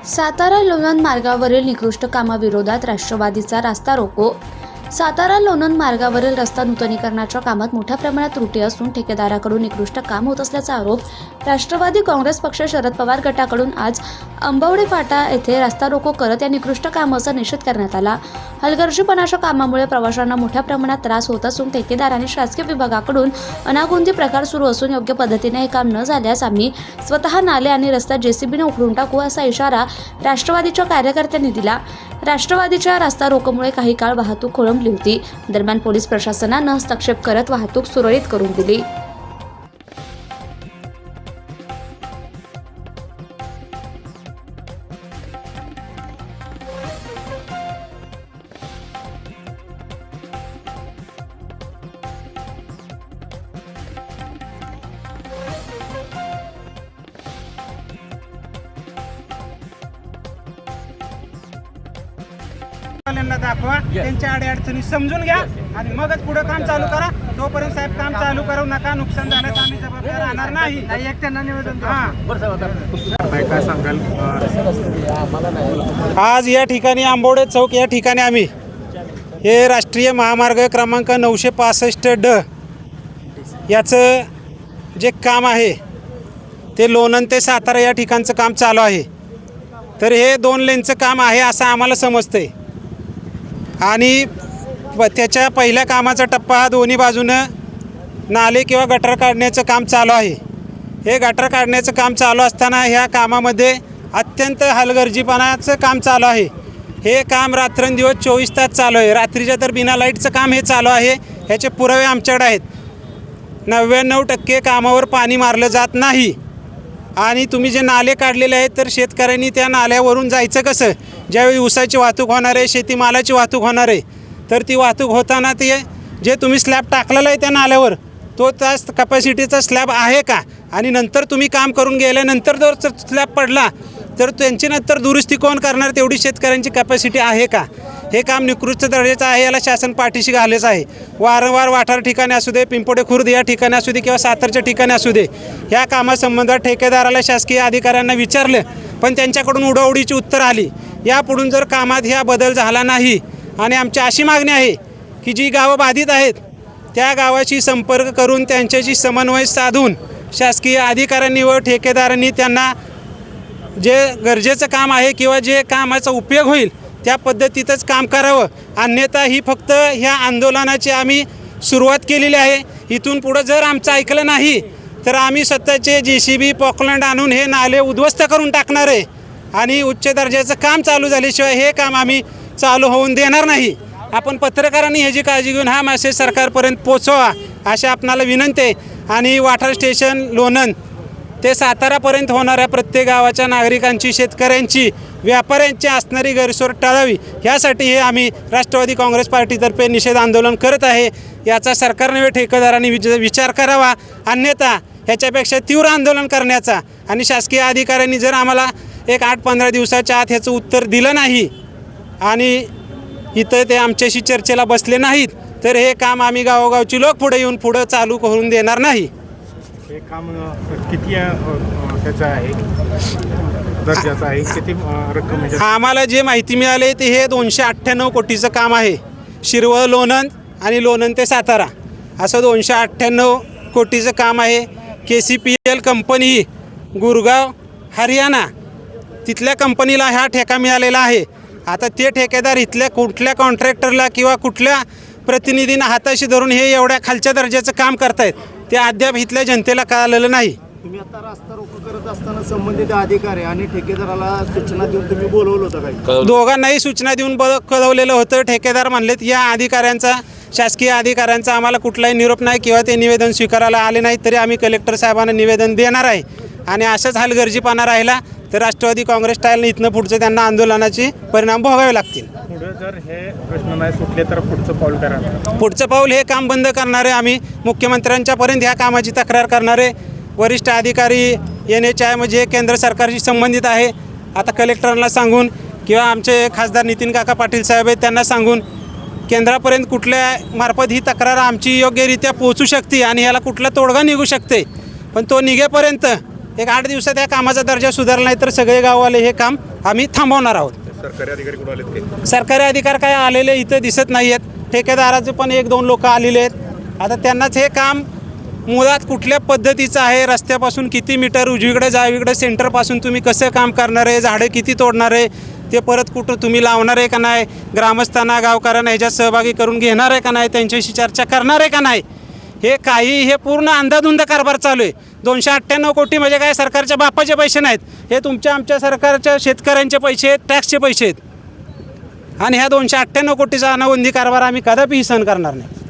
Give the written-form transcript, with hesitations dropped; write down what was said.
सातारा लोणंद मार्गावरील निकृष्ट कामाविरोधात राष्ट्रवादीचा रास्ता रोको. सातारा लोणंद मार्गावरील रस्ता नूतनीकरणाच्या कामात मोठ्या प्रमाणात त्रुटी असून ठेकेदाराकडून निकृष्ट काम होत असल्याचा आरोप राष्ट्रवादी काँग्रेस पक्ष शरद पवार गटाकडून आज अंबवडे फाटा येथे रास्ता रोको करत या निकृष्ट कामाचा निषेध करण्यात आला. हलगर्जीपणाच्या कामामुळे प्रवाशांना मोठ्या प्रमाणात त्रास होत असून ठेकेदारांनी शासकीय विभागाकडून अनागोंदी प्रकार सुरू असून योग्य पद्धतीने हे काम न झाल्यास आम्ही स्वतः नाले आणि रस्ता जेसीबीने उखडून टाकू असा इशारा राष्ट्रवादीच्या कार्यकर्त्यांनी दिला. राष्ट्रवादीच्या रास्ता रोकोमुळे काही काळ वाहतूक खोळंबली होती. दरम्यान पोलीस प्रशासनानं हस्तक्षेप करत वाहतूक सुरळीत करून दिली. दाखवा, त्यांच्या अडचणी समजून घ्या आणि मगच पुढे काम चालू करा. तोपर्यंत साहेब काम चालू करू नका. नुकसान झाल्याचं आम्ही जबाबदार राहणार नाही. एक त्यांना निवेदन काय सांगाल? आज या ठिकाणी आंबवडे चौक या ठिकाणी आम्ही हे राष्ट्रीय महामार्ग क्रमांक 965D याचं जे काम आहे ते लोणंद ते सातारा या ठिकाणचं काम चालू आहे. तर हे 2 लेनचं काम आहे असं आम्हाला समजतंय आणि त्याच्या पहिल्या कामाचा टप्पा हा दोन्ही बाजूनं नाले किंवा गटर काढण्याचं काम चालू आहे. हे गटर काढण्याचं काम चालू असताना ह्या कामामध्ये अत्यंत हलगर्जीपणाचं काम चालू आहे. हे काम रात्रंदिवस 24 तास चालू आहे. रात्रीच्या तर बिना लाईटचं काम हे चालू आहे. ह्याचे पुरावे आमच्याकडे आहेत. 99% कामावर पाणी मारलं जात नाही. आणि तुम्ही जे नाले काढलेले आहेत तर शेतकऱ्यांनी त्या नाल्यावरून जायचं कसं? ज्यावेळी ऊसाची वाहतूक होणार आहे, शेतीमालाची वाहतूक होणार आहे, तर ती वाहतूक होताना ते जे तुम्ही स्लॅब टाकलेला आहे त्या नाल्यावर तो त्या कपॅसिटीचा स्लॅब आहे का? आणि नंतर तुम्ही काम करून गेल्यानंतर जर स्लॅब पडला तर त्यांची नंतर दुरुस्ती कोण करणार? तेवढी शेतकऱ्यांची कपॅसिटी आहे का? हे काम निकृष्ट दर्जाचं आहे. याला शासन पाठीशी घालायचं आहे. वारंवार वाठार ठिकाणी असू दे, पिंपोडे खुर्द या ठिकाणी असू दे किंवा सातारच्या ठिकाणी असू दे, ह्या कामासंबंधात ठेकेदाराला शासकीय अधिकाऱ्यांना विचारलं पण त्यांच्याकडून उडवडीची उत्तर आली. यापुढून जर कामात ह्या बदल झाला नाही आणि आमची अशी मागणी आहे की जी गावं बाधित आहेत त्या गावाशी संपर्क करून त्यांच्याशी समन्वय साधून शासकीय अधिकाऱ्यांनी व ठेकेदारांनी त्यांना जे गरजेचं काम आहे किंवा जे कामाचा उपयोग होईल त्या पद्धतीतच काम करावं. अन्यथा ही फक्त ह्या आंदोलनाची आम्ही सुरुवात केलेली आहे. इथून पुढं जर आमचं ऐकलं नाही तर आम्ही स्वतःचे JCB पॉकलँड आणून हे नाले उद्ध्वस्त करून टाकणार आहे. आणि उच्च दर्जाचं काम चालू झाल्याशिवाय हे काम आम्ही चालू होऊन देणार नाही. आपण पत्रकारांनी ह्याची काळजी घेऊन हा मेसेज सरकारपर्यंत पोचवा अशी आपणाला विनंती आहे. आणि वाठार स्टेशन लोणंद ते सातारापर्यंत होणाऱ्या प्रत्येक गावाच्या नागरिकांची, शेतकऱ्यांची, व्यापाऱ्यांची असणारी गैरसोय टाळावी यासाठी हे आम्ही राष्ट्रवादी काँग्रेस पार्टीतर्फे निषेध आंदोलन करत आहे. याचा सरकारने व ठेकेदारांनी विचार करावा. अन्यथा ह्याच्यापेक्षा तीव्र आंदोलन करण्याचा आणि शासकीय अधिकाऱ्यांनी जर आम्हाला एक 8-15 दिवसाच्या आत ह्याचं उत्तर दिलं नाही आणि इथं ते आमच्याशी चर्चेला बसले नाहीत तर हे काम आम्ही गावोगावची लोक पुढे येऊन पुढं चालू करून देणार नाही. हे काम किती त्याचं आहे, दर्जाचं आहे, किती रक्कम? आम्हाला जे माहिती मिळाली ते हे 298 कोटीचं काम आहे. शिरवळ लोणंद आणि लोणंद ते सातारा असं 298 कोटीचं काम आहे. KCPL कंपनी ही गुरगाव हरियाणा तिथल्या कंपनीला हा ठेका मिळालेला आहे. आता ते ठेकेदार इथल्या कुठल्या कॉन्ट्रॅक्टरला किंवा कुठल्या प्रतिनिधींना हाताशी धरून हे एवढ्या खालच्या दर्जाचं काम करतायत ते अद्याप इथल्या जनतेला कळालेलं नाही. तुम्ही आता रास्ता रोको करत असताना संबंधित अधिकारी आणि ठेकेदाराला सूचना देऊन तुम्ही बोलवलं होतं काही? दोघांनाही सूचना देऊन कळवलेलं होतं. ठेकेदार म्हणलेत या अधिकाऱ्यांचा, शासकीय अधिकाऱ्यांचा आम्हाला कुठलाही निरोप नाही किंवा ते निवेदन स्वीकारायला आले नाही तरी आम्ही कलेक्टर साहेबांना निवेदन देणार आहे. आणि असंच हलगर्जीपणा राहिला तर राष्ट्रवादी काँग्रेस स्टाईलने इथनं पुढचं त्यांना आंदोलनाचे परिणाम भोगावे लागतील. पुढे जर हे प्रश्न नाही सुटले तर पुढचं पाऊल करा. पुढचं पाऊल हे काम बंद करणारे आम्ही मुख्यमंत्र्यांच्यापर्यंत ह्या कामाची तक्रार करणारे वरिष्ठ अधिकारी NHI म्हणजे केंद्र सरकारशी संबंधित आहे. आता कलेक्टरांना सांगून किंवा आमचे खासदार नितीन काका पाटील साहेब आहेत त्यांना सांगून केंद्रापर्यंत कुठल्या मार्फत ही तक्रार आमची योग्यरित्या पोहोचू शकते आणि याला कुठला तोडगा निघू शकते. पण तो निघेपर्यंत एक 8 दिवसात या कामाचा दर्जा सुधारला नाही तर सगळे गाववाले हे काम आम्ही थांबवणार आहोत. सरकारी अधिकारी कुठे आलेत ते? सरकारी अधिकार काय आलेले इथं दिसत नाही आहेत. ठेकेदाराचे पण 1-2 लोक आलेले आहेत. आता त्यांनाच हे काम मुळात कुठल्या पद्धतीचं आहे, रस्त्यापासून किती मीटर उजवीकडे डावीकडे सेंटरपासून तुम्ही कसं काम करणार आहे, झाडं किती तोडणार आहे, ते परत कुठं तुम्ही लावणार आहे का नाही, ग्रामस्थांना गावकऱ्यांना ह्याच्यात सहभागी करून घेणार आहे का नाही, त्यांच्याशी चर्चा करणार आहे का नाही, हे काही हे पूर्ण अंधाधुंद कारभार चालू आहे. 298 कोटी म्हणजे काय सरकारच्या बापाचे पैसे नाहीत, हे तुमच्या आमच्या सरकारच्या शेतकऱ्यांचे पैसे आहेत, टॅक्सचे पैसे आहेत. आणि ह्या 298 कोटीचा अनागोंदी कारभार आम्ही कदापिही सहन करणार नाही.